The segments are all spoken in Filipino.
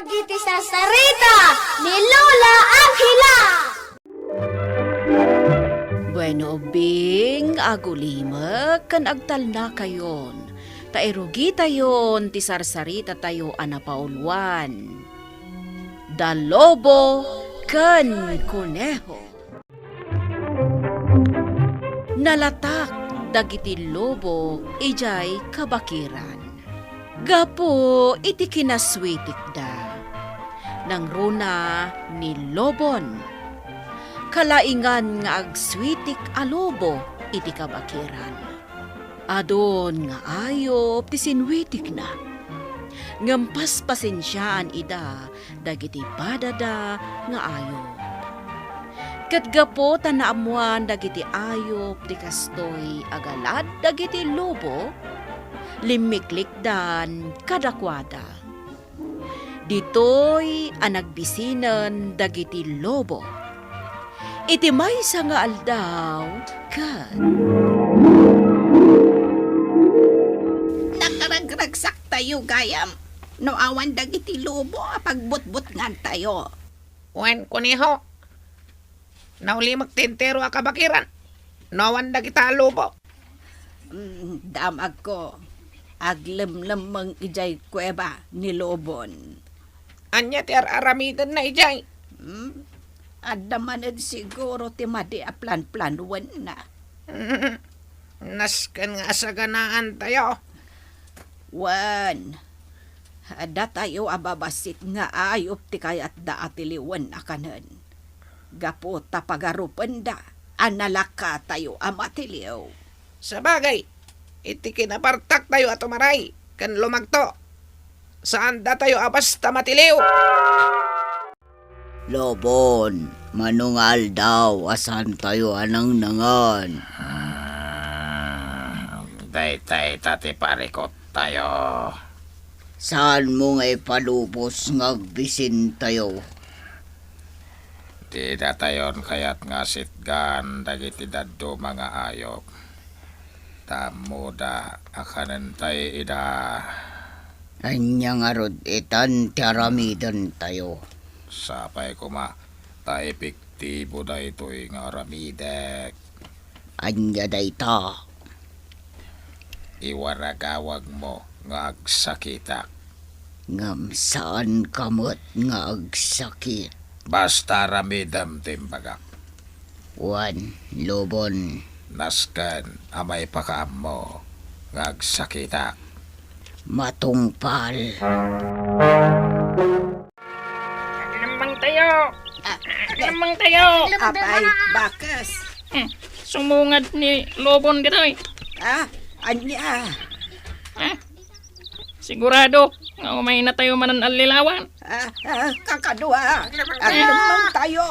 dagiti sa sarita ni Lola Angela. Bueno, Bing, agulimek, kan agtal na kayon. Tairugi tayon, ti sarsarita tayo anapaulwan. Dalobo kan kuneho. Nalatak dagiti lobo, ijay kabakiran. Gapo, iti kinaswitik da. Nang runa ni lobon. Kalaingan nga agswitik a lobo, iti kabakiran. Adon nga ayop, ti sinwitik na. Ngampas pasensyaan ida, dagiti padada nga ayop. Katgapo tanaamuan dagiti ayop, ti kastoy agalad dagiti lobo, limiklikdan kadakwada. Ditoy anagbisinan dagiti lobo. Iti maysa nga aldaw kat. Nakaragraksak tayo gayam. No awan dagiti lobo pagbutbut ngan tayo. Wen kuneho. Nauli magtintero a kabakiran. No awan dagita lobo. Damag ko. Aglemlemang ijay kuweba ni lobon. Anya ti aramidan na ijay. Adamanad siguro ti madi a plan-planuan na. Nasken nga sa ganaan tayo. Wan. Ada tayo ababasit nga ayop ti kayat da atiliwan akanan. Gapo tapagarupan da. Analaka tayo amatiliw. Sa bagay, iti kinapartak tayo at umaray. Kan lumagto. Saan da tayo abasta matiliw? Lobon, manungal daw, asan tayo anang nangan. Tay tati parikot tayo. Saan mo nga ipalubos ngagbisin tayo? Di datayon kayat nga sitgan dagiti daddo mga ayop. Tamuda akanan tayo ida. Anya nga rod itan tiaramidan tayo. Sapay kuma tayo epektibo da ito'y nga ramidek. Anya day ta. Iwaragawag mo nga agsakitak. Ngam saan kamot nga agsakit. Basta ramidam timbagak. Wan, lobon. Naskan amay pakaam mo nga agsakitak. Matungpal. Lamang tayo. Lamang tayo. Apay, bakas. Sumungad ni lobon ditoy. Anya. Sigurado nga umay na tayo manan alilawan. Kakadua. Aglemang tayo.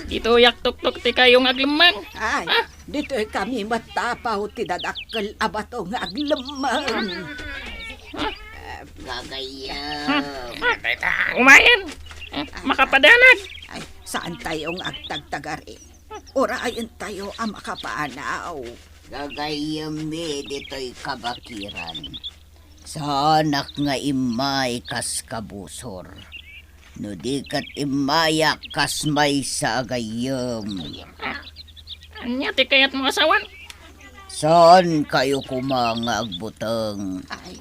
Dito yak tuk-tuk ti kayong aglemang. Ay, dito'y kami matapaw ti dadakkel abato nga aglemang. Gagayam. Umayan. Makapadanag. Ay, saan tayong agtagtagari? Orayan tayo ang makapanaw. Gagayam dito'y kabakiran. Sa anak nga imay kas kabusor. No di kat imaya kas may sa agayam. Anya ti kayat mo asawan. Saan kayo kumanga agbutang? Ay,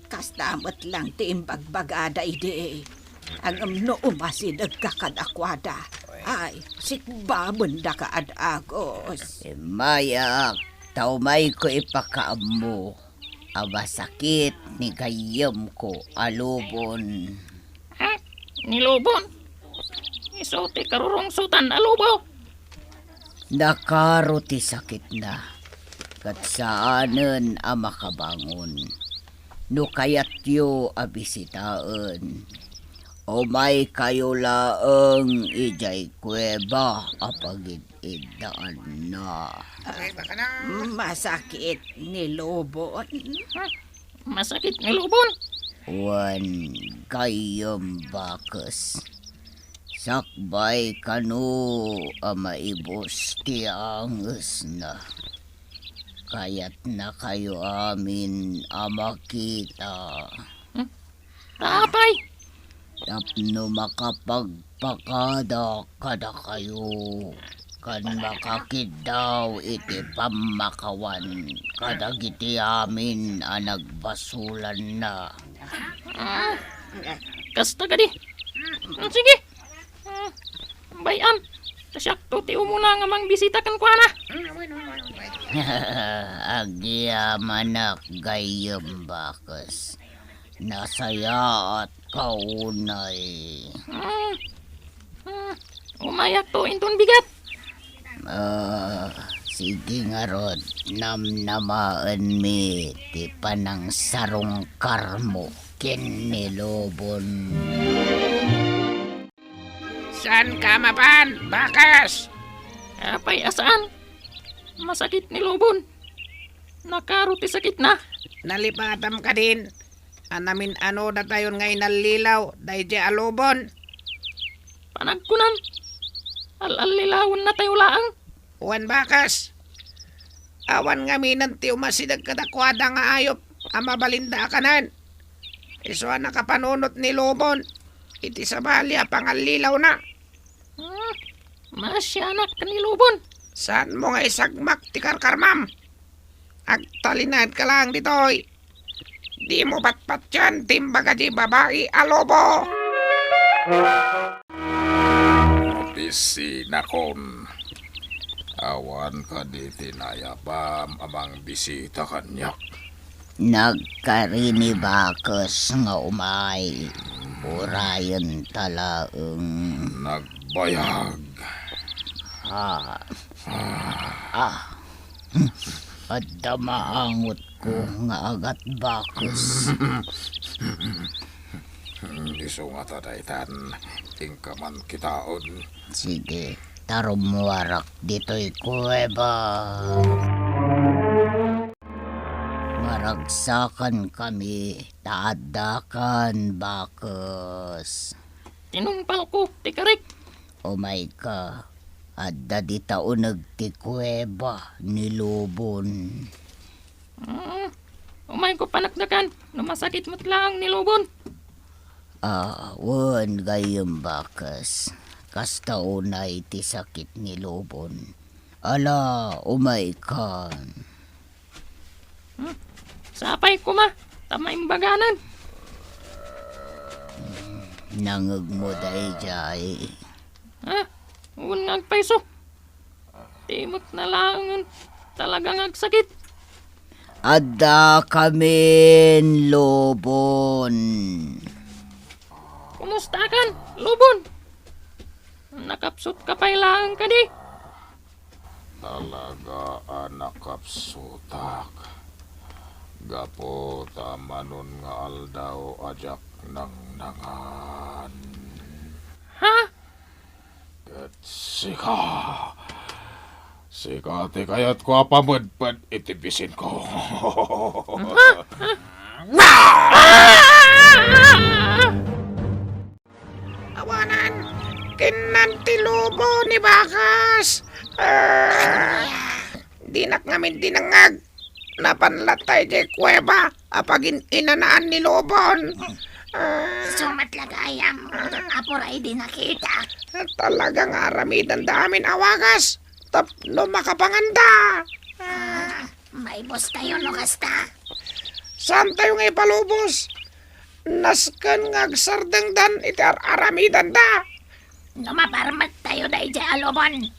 kastamot lang ti imbagbagada ide. Ang amno umasi nagkakadakwada. Ay, sikbabon da kaadagos. Imaya, taumay ko ipakaam mo. Aba sakit ni gayam ko alubon. Nilobon. Iso ti karurong sutan alubaw. Nakaro ti sakit na. Kat saanen ang makabangon. No kayat yo abisitaan. O may kayo laeng ijay kuweba apagid idaan na. Masakit ni lobon. Masakit nilobon. Wan kayam bakas. Sakbay kanu amaibos ti anges na. Kayat na kayo amin amakita. Tapay. Tapno makapagpakada kada kayo. Kan makakid daw iti pamakawan. Kadagiti amin ang nagbasulan na. Kasta ka di. Sige. Bayan. Tasyak ti umuna nga mang bisita kan kwa na. Agyaman na gayam bakas. Nasaya at kaunay. Umayak to inton bigat. Sige nga rod, namnamaan mi, ti panang sarong karmo, kinilobon. Saan ka mapan, bakas? Apay asaan? Masakit ni Lobon. Nakaruti sakit na. Nalipatam ka din. Anamin ano na tayo ngay nalilaw, dahi di alobon. Panagkunan. Al-alilawon na tayo laang. Uwan bakas. Awan nga minan ti umasidag kadakwada nga ayop, ama balinda kanan. Iso nakapanunot ni Lobon. Iti sabali pangalilaw na. Masyanak ka ni Lobon. Saan mo nga isagmak ti karkarmam? Agtalinad ka lang ditoy. Di mo patpat yan, timbaga di babae alobo. Opisina kon. Awan ka di tinayabam amang bisita kanyak. Nagkarini bakas nga umay, burayan talaang. Nagbayag. At damaangot ko nga agat bakas. Iso nga tadaytan, ingkaman kitaon. Sige, tarumwarak dito'y kuweba. Maragsakan kami, taadakan bakas. Tinumpal ko, tikarik. Umay ka, adda di taunag ti kuweba ni Lobon. Umay ko panakdakan. Namasakit mo't lang ni Lobon. Wan gayam bakas. Kasta unay ti sakit ni Lobon. Ala, umay ka. Sapay ko ma. Tamay baganan. Nangag mo day jay. Uwan nga agpaiso. Timot na lang. Talagang agsakit. Adda kamin Lobon. Kumusta kan, Lobon? Nakapsot ka pa ilang ka di. Talaga anak kapsutak. Gapo tamanon nga aldaw ajak nang nangan. Ha? Ket Sika ti kayat ko apamadpad itibisin ko. Awanan, kinanti Lobo ni bakas. Dinak ngamin dinangag. Napanlatay di kuweba, apagin inanaan ni Lobon. Sumat lagayam. Apuray di nakita. Talagang aramidan damin awagas. Tapno makapanganda. May boss tayo no kasta. Saan tayo nga ipalubos? Naskan ngagsardengdan iti aramidan da. Lumaparmat tayo da ija alobon.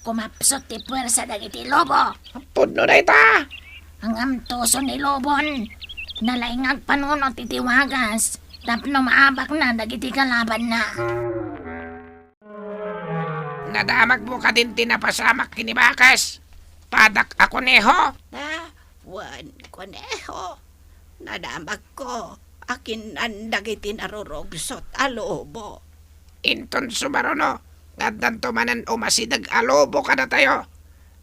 Kumapsot ti puwersa dagiti lobo. Pudno na ita. Ang amtoso ni Lobon. Nalaingag panunot iti wagas. Tapno maabak na dagiti kalaban na. Nadamag mo ka din tinapasamak kinibakas. Padak ako neho. Wan koneho. Nadamag ko. Akin andagiti narurugsot alobo. Inton sumarono. Ngaddan tumanan umasidag alobo ka na tayo.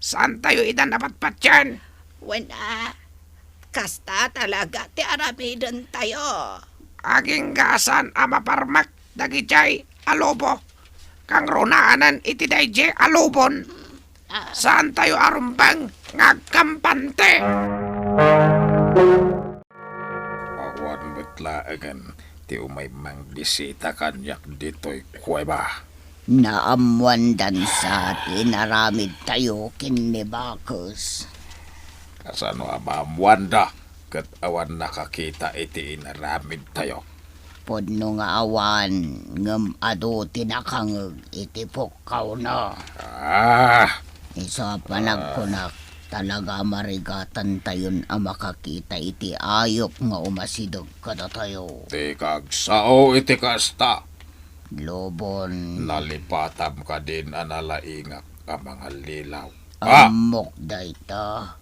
Saan tayo idan napatpat yan? Wala. Kasta talaga ti aramidan tayo. Aging gasan amaparmak dagijay alobo. Kang runaanan iti dayje alobon. Saan tayo arumbang ngagkampante? Awan betla agan ti umay mang bisita kanyak dito'y kuweba. Naamuandan sa tinaramid tayo kinni Bacchus. Kasano amamuanda kat awan nakakita iti inaramid tayo. Podno nga awan ngem ado tinakangeg iti pukaw na. Isa panagkunak talaga marigatan tayon ang makakita iti ayop nga umasidog kada tayo. Ti kagsao iti kasta. Lobon, Nalipatam ka din analaingak ang mga lilaw. amok dayta.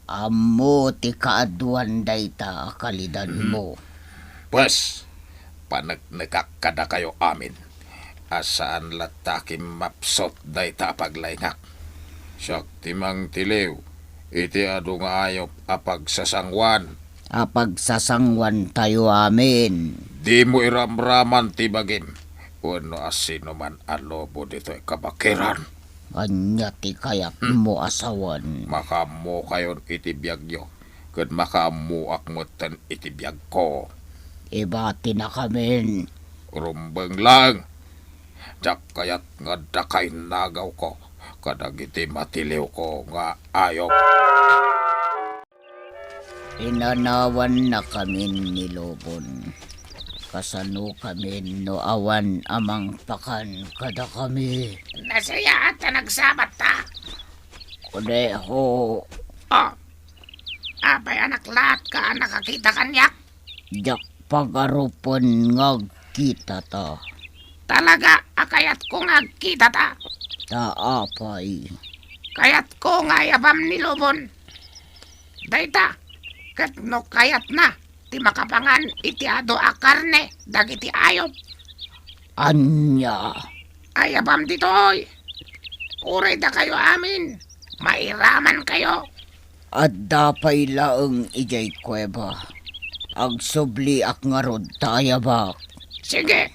Amo ti kaaduan dayta kalidad mo. Pues, panagnagak kada kayo amin. Asaan latakim mapsot dayta paglaingak. Siyak timang tiliw. Iti adu nga ayop apag sasangwan. Apag sasangwan tayo amin. Di mo iramraman tibagim. Uno asino man alobo dito'y kabakiran. Anya ti kayak mo asawan. Makamu kayon iti biyag nyo. Kud makamu akmutan iti biyag ko. Ibati na kami. Rumbeng lang. Jak kayat nga dakay nagaw ko. Kadag iti matiliw ko nga ayop. Inanawan na kami ni Lobon. Kasano kami no awan amang pakan kada kami. Nasaya at nagsabat ta. Kuneho, Oh, apay anak lahat ka nakakita kanyak. jak pagarupon nga kita ta. Talaga, akayat ko nga kita ta. Taapay. Kayat ko nga yabam ni Lobon. Dayta, kat no kayat na, ti makapangan iti ado a karne, dagiti ayop. Anya. Ayabam ditoy. Uray da kayo amin. Mairaman kayo. At dapay laeng ijay kuweba. Agsubli ak nga rod tayabak. Sige.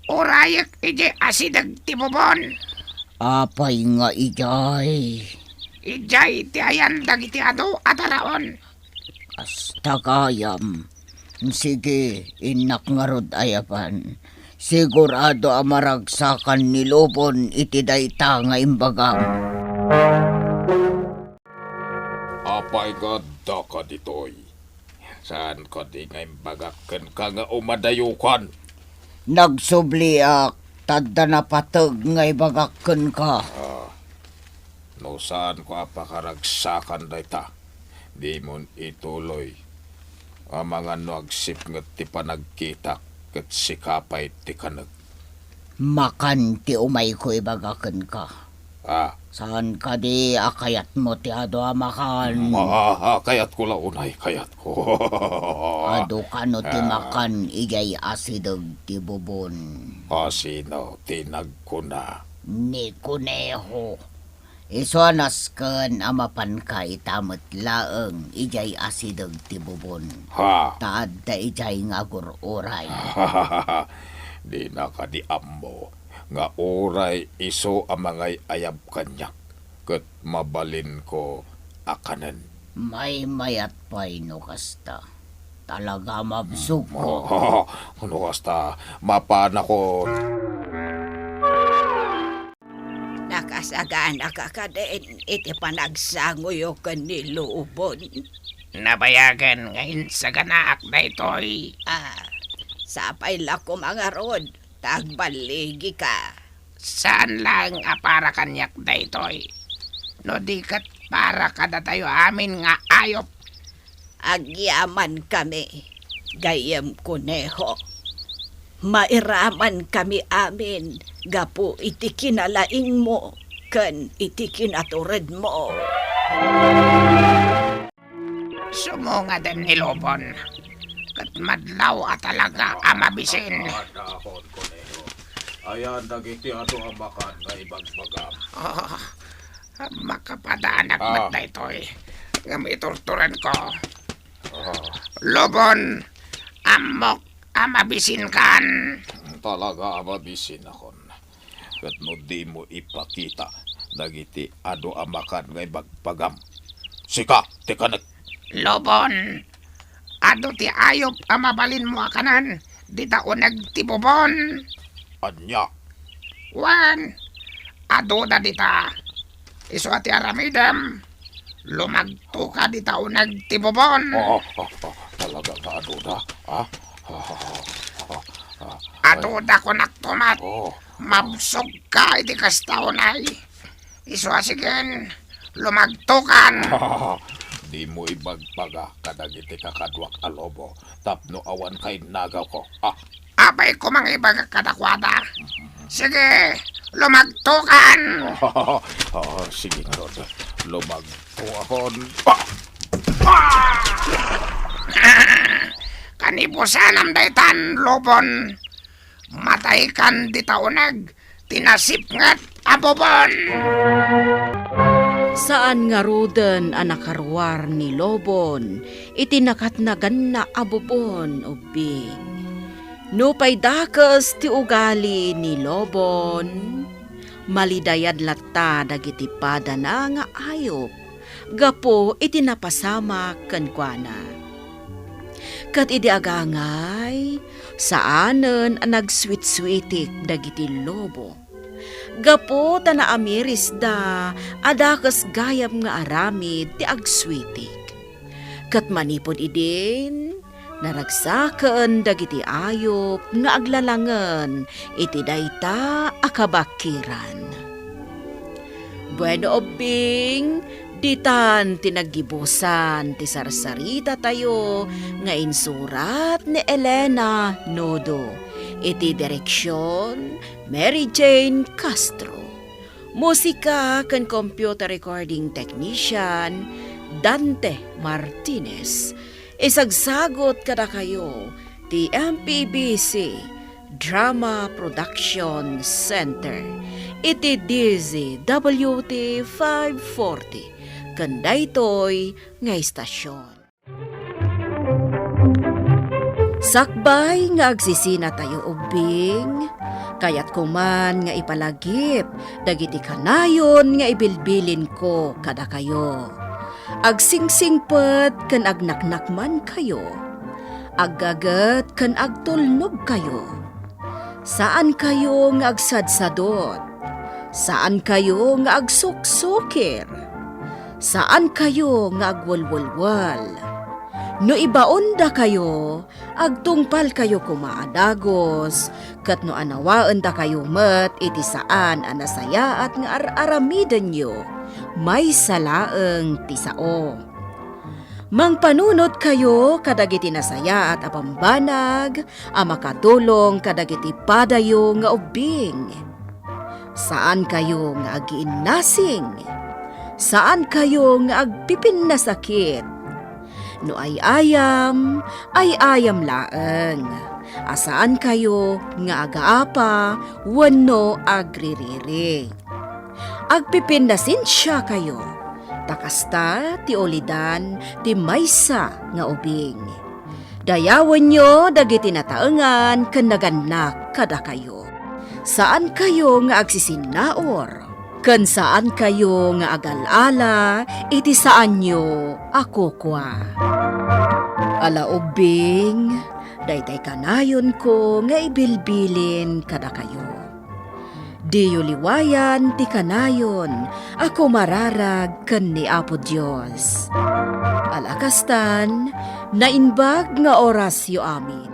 Urayak ije asidag tibubon. Apay nga ijay. Ijay ti ayan dagiti ado ataraon. Hasta kayam. Sige, inak nga rod ayapan. Sigurado amaragsakan ni Lobon iti dayta nga imbaga. Apay ganda ka ditoy. Saan ka di nga imbagakan ka nga umadayukan? Nagsubliak, tadda na patag nga ibagakan ka. No saan ko apakaragsakan dayta. Di mo ituloy. Ang mga nuagsip nga ti panagkita kat sikapay ti kanag. Makan ti umay ko ibagakan ka. Saan ka di akayat mo ti ado amakan? Kayat ko launay, kayat ko. Ado ka no ti makan igay asidog ti bubon. Sino tinagkuna? Ni Kuneho. Isuanas kan amapan ka itamot laeng ijay asidog ti bubon. Taad da ijay nga gururay. Di na ka di ammo. Nga oray iso ang mga ayab kanyak. Kat mabalin ko akanan. May mayat pa'y no kasta. Talaga mabsug ko. Ano kasta, mapana ko. Nakasagana ka ka din, iti panagsanguyo ka ni Lobon. Nabayagan ngayon sa ganaak na ito'y. Sapay lako mga rod, tagbaligi ka. Saan lang para kanyak na ito'y. No di kat para kada tayo amin nga ayop. Agyaman kami, gayem Kuneho. Mairaman kami amin, gapu iti kinalaing mo, ken iti kinatured mo. Sumunga din ni Lobon. Kat madlaw at talaga amabisin. Ayan, dagiti ato ang makan na ibagbagam. Makapadaanak ba't na ito'y. Ngamiturturan ko. Lobon, amok amabisin kan. Talaga amabisin akon. Kat no di mo ipakita, dagiti ado ang makan na ibagbagam. Sika, teka nag... Lobon, ado ti ayop amabalin mo akanan. di tao nagtibobon. Anya, Wan, aduda dita. Iso ati aramidem. Lumagto ka di tao nagtibobon. talaga ka aduda? Aduda ko naktumat. Oh, Mabsog ka iti kastaunay. Iso asigen, lumagtukan. di mo ibagpaga kadagiti kakadwak alobo. Tapno awan kay nagaw ko. Apay ko mang ibag kadakwada. Sige, lumagtukan. Sige nga ron. Lumagtuahon. Kanibusanam daytan lobon. Matay kan di taunag. Tinasip ngat abobon. Saan nga roden ang nakarwar ni Lobon, itinakatnagan na abobon ubing. No pay dakas ti ugali ni Lobon, malidayad latta dagiti pada na nga ayop, gapo itinapasama kankwana. Kat idi agangay, saanen ang nagswit-switik dagiti Lobo. Gapo ta na amiris da, adakas gayam nga aramid ti agswitik. Kat manipod idin, naragsaken dagiti ayop nga aglalangan iti dayta akabakiran. Bueno obing, ditan tinagibusan ti sarsarita tayo nga insurat ni Elena Nodo. Iti direksyon Mary Jane Castro. Musika kan computer recording technician Dante Martinez. Isagsagot kada kayo ti MPBC Drama Production Center. Iti DZWT 540 kan daytoy nga istasyon. Sakbay nga agsisina tayo ubing, kayat kuman nga ipalagip, dagiti kanayon nga ibilbilin ko kada kayo. Agsingsingpet kan agnaknakman kayo, aggagat kan agtulnog kayo. Saan kayo nga agsadsadot? Saan kayo nga agsuksukir? Saan kayo nga agwalwalwal? No ibaon da kayo, agtungpal kayo kumaadagos, kat no anawaan da kayo met iti saan anasaya at nga aramidan nyo, may salaeng tisao. Mangpanunot kayo kadagiti nasaya at apambanag, makatulong kadagiti padayo nga ubing. Saan kayo nga agiinnasing? Saan kayo nga agpipin na sakit? No ay ayam laeng. Asaan kayo nga agaapa, wano agririri. Agpipindasin siya kayo. Takasta ti olidan ti maysa nga ubing. Dayawan nyo dagiti nataengan ken naganak kada kayo. Saan kayo nga agsisinaor? Ken saan kayo nga agalala, iti saan nyo ako kwa. Ala ubing, daytay kanayon ko nga ibilbilin kada kayo. Diyo liwayan ti kanayon, ako mararag ken ni Apo Dios. Alakastan, nainbag nga orasyo amin.